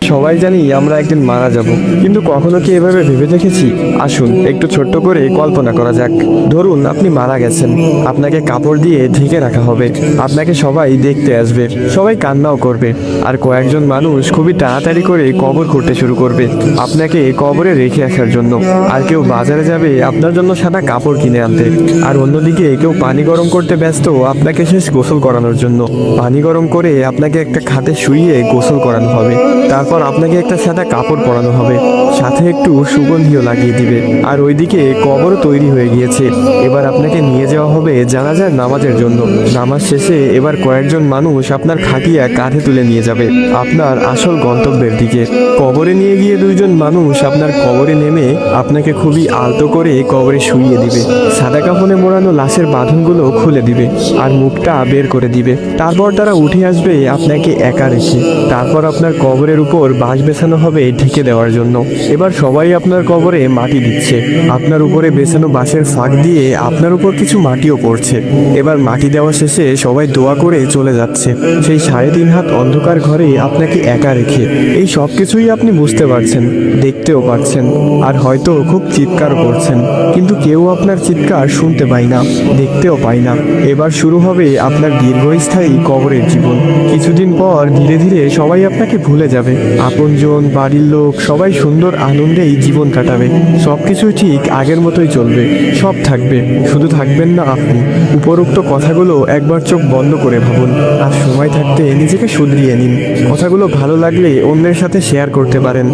সবাই জানি আমরা একদিন মারা যাব, কিন্তু কখনো কি এভাবে ভেবে দেখেছি? আসুন একটু ছোট্ট করে কল্পনা করা যাক। ধরুন আপনি মারা গেছেন, আপনাকে কাপড় দিয়ে ঢেকে রাখা হবে, আপনাকে সবাই দেখতে আসবে, সবাই কান্নাও করবে, আর কয়েকজন মানুষ খুবই তাড়াতাড়ি করে কবর করতে শুরু করবে আপনাকে কবরে রেখে আসার জন্য। আর কেউ বাজারে যাবে আপনার জন্য সাদা কাপড় কিনে আনতে, আর অন্যদিকে কেউ পানি গরম করতে ব্যস্ত আপনাকে শেষ গোসল করানোর জন্য। পানি গরম করে আপনাকে একটা খাটে শুইয়ে গোসল করানো হবে, তারপর আপনাকে একটা সাদা কাপড় পরানো হবে, সাথে একটু সুগন্ধিও লাগিয়ে দিবে। আর ওইদিকে কবরও তৈরি হয়ে গিয়েছে। এবার আপনাকে নিয়ে যাওয়া হবে জানাজার নামাজের জন্য। নামাজ শেষে এবার কয়েকজন মানুষ আপনার খাটিয়া কাঁধে তুলে নিয়ে যাবে আপনার আসল গন্তব্যের দিকে। কবরে নিয়ে গিয়ে দুইজন মানুষ আপনার কবরে নেমে আপনাকে খুবই আলতো করে কবরে শুইয়ে দিবে, সাদা কাফনে মোড়ানো লাশের বাঁধনগুলো খুলে দিবে আর মুখটা বের করে দিবে। তারপর তারা উঠে আসবে আপনাকে একা রেখে। তারপর আপনার কবরের উপর বাঁশ বেছানো হবে ঢেকে দেওয়ার জন্য। এবার সবাই আপনার কবরে মাটি দিচ্ছে, আপনার উপরে বেছানো বাঁশের ফাঁক দিয়ে আপনার উপর কিছু মাটিও পড়ছে। এবার মাটি দেওয়া শেষে সবাই দোয়া করে চলে যাচ্ছে সেই 3.5 হাত অন্ধকার ঘরে আপনাকে একা রেখে। এই সব কিছুই আপনি বুঝতে পারছেন, দেখতেও পাচ্ছেন, আর হয়তো খুব চিৎকারও করছেন, কিন্তু কেউ আপনার চিৎকার শুনতে পায় না, দেখতেও পায় না। এবার শুরু হবে আপনার দীর্ঘস্থায়ী কবরের জীবন। কিছুদিন পর ধীরে ধীরে সবাই আপনাকে ভুলে যাবে, আপনজন, বাড়ির লোক সবাই সুন্দর আনন্দেই জীবন কাটাবে। সবকিছু ঠিক আগের মতোই চলবে, সব থাকবে, শুধু থাকবেন না আপনি। উপরোক্ত কথাগুলো একবার চোখ বন্ধ করে ভাবুন, আর সময় থাকতে নিজেকে শুধরিয়ে নিন। কথাগুলো ভালো লাগলে অন্যের সাথে শেয়ার করতে পারেন।